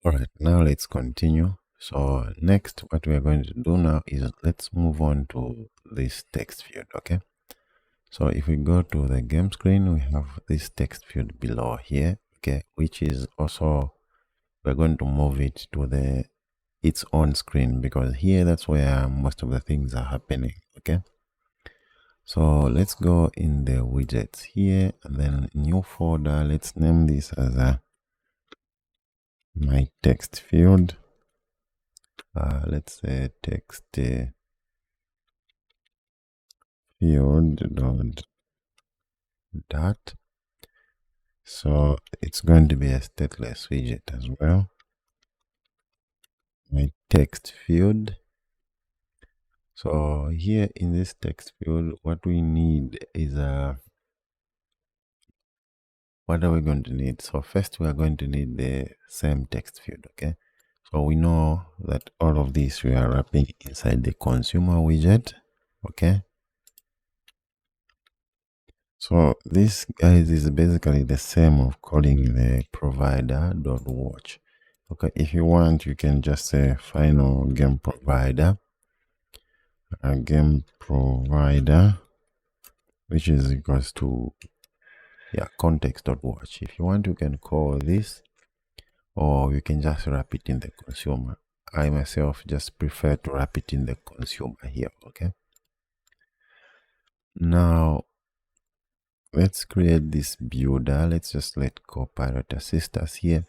All right, now let's continue. So next, what we are going to do now is let's move on to this text field. Okay, so if we go to the game screen, we have this text field below here. Okay, which is also, we're going to move it to its own screen, because here that's where most of the things are happening. Okay, so let's go in the widgets here, and then new folder. Let's name this as my text field. Let's say text field dot. So it's going to be a stateless widget as well. My text field. So here in this text field, what we need is what are we going to need? So first we are going to need the same text field. Okay, so we know that all of this we are wrapping inside the consumer widget. Okay, so this, guys, is basically the same of calling the provider.watch. Okay, if you want, you can just say final game provider, game provider, which is equals to context.watch. If you want, you can call this, or you can just wrap it in the consumer. I myself just prefer to wrap it in the consumer here. Okay, now let's create this builder. Let's just let Copilot assist us here,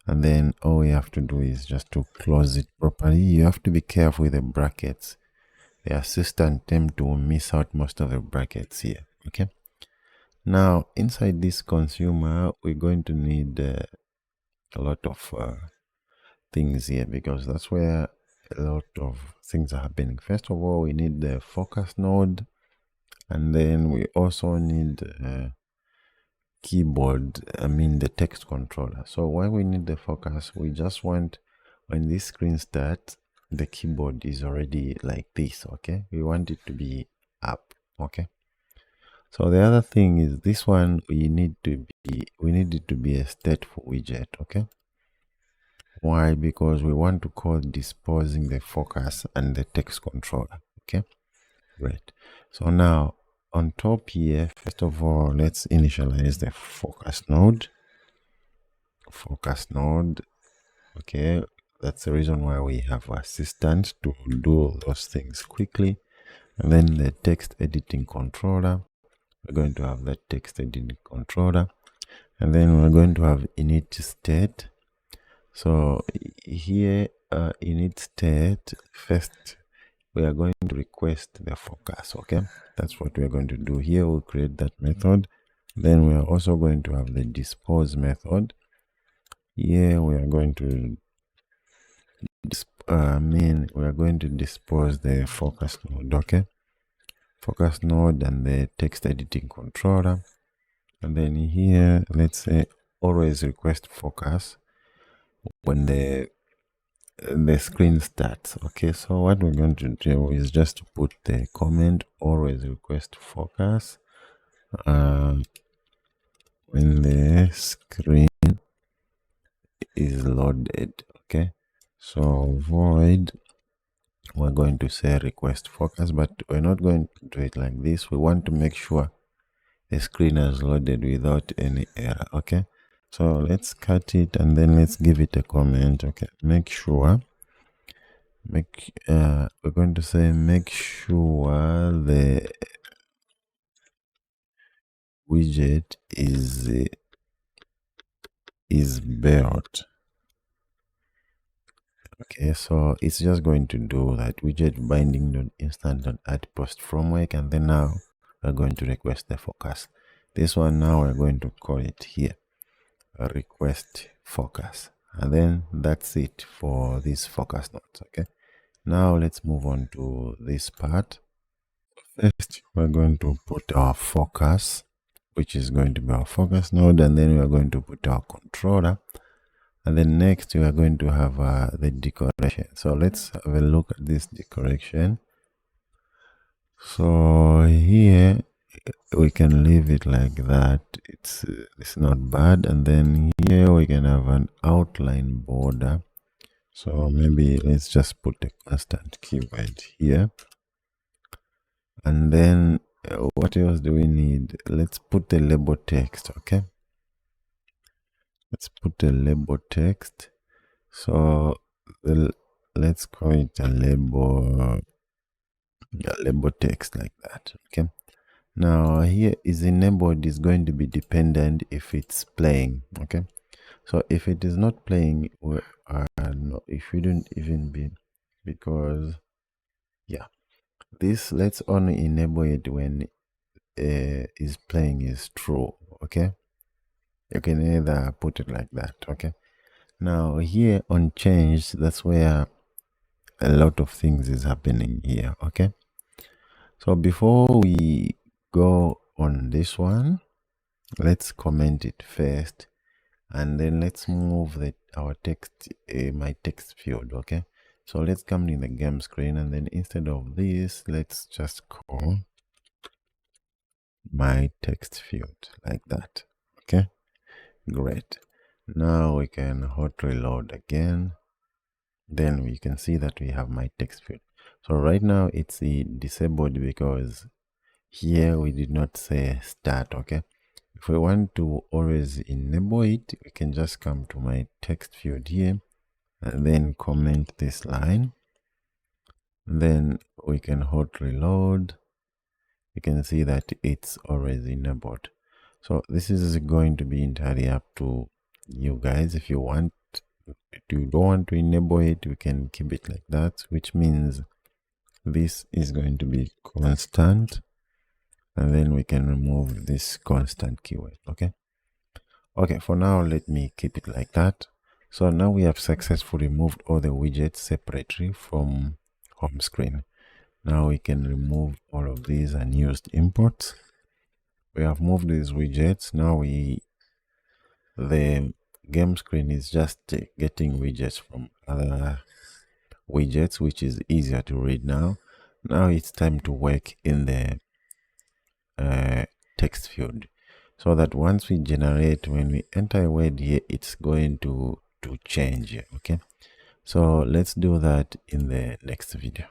and then all we have to do is just to close it properly. You have to be careful with the brackets. The assistant tend to miss out most of the brackets here. Okay, now inside this consumer, we're going to need a lot of things here, because that's where a lot of things are happening. First of all, we need the focus node, and then we also need keyboard, the text controller. So why we need the focus? We just want, when this screen starts, the keyboard is already like this. Okay, we want it to be up. Okay, so the other thing is this one, we need it to be a stateful widget. Okay, why? Because we want to call disposing the focus and the text controller. Okay, great. So now on top here, first of all, let's initialize the focus node. Okay, that's the reason why we have assistant to do those things quickly. And then the text editing controller, we're going to have that text editing controller, and then we're going to have init state. So here init state, first we are going to request the focus. Okay, that's what we are going to do here. We'll create that method. Then we are also going to have the dispose method. Here we are going to we are going to dispose the focus node. Okay, focus node and the text editing controller. And then here, let's say always request focus when the screen starts. Okay, so what we're going to do is just to put the comment always request focus when the screen is loaded. Okay, so void, we're going to say request focus, but we're not going to do it like this. We want to make sure the screen is loaded without any error. Okay, so let's cut it and then let's give it a comment. Okay, make sure we're going to say make sure the widget is built. Okay, so it's just going to do that widget binding.instant.add post framework, and then now we're going to request the focus. This one now we're going to call it here request focus, and then that's it for this focus nodes. Okay, now let's move on to this part. First, we're going to put our focus, which is going to be our focus node, and then we are going to put our controller, and then next we are going to have the decoration. So let's have a look at this decoration. So here we can leave it like that. It's not bad. And then here we can have an outline border. So maybe let's just put a constant keyword here. And then what else do we need? Let's put the label text. Okay, let's put the label text. So let's call it a label text like that. Okay, now here is enabled is going to be dependent if it's playing. Okay, so if it is not playing, no, it shouldn't even be, because yeah, this, let's only enable it when is playing is true. Okay, you can either put it like that. Okay, now here on change, that's where a lot of things is happening here. Okay, so before we go on this one, let's comment it first, and then let's move our text, my text field. Okay, so let's come in the game screen, and then instead of this, let's just call my text field like that. Okay, great. Now we can hot reload again. Then we can see that we have my text field. So right now it's disabled because here we did not say start. Okay, if we want to always enable it, we can just come to my text field here and then comment this line. Then we can hot reload. You can see that it's always enabled. So this is going to be entirely up to you guys. If you don't want to enable it, we can keep it like that, which means this is going to be constant, and then we can remove this constant keyword. Okay, for now let me keep it like that. So now we have successfully moved all the widgets separately from home screen. Now we can remove all of these unused imports. We have moved these widgets. Now the game screen is just getting widgets from other widgets, which is easier to read now. Now it's time to work in the text field, so that once we generate, when we enter a word here, it's going to change. Okay, so let's do that in the next video.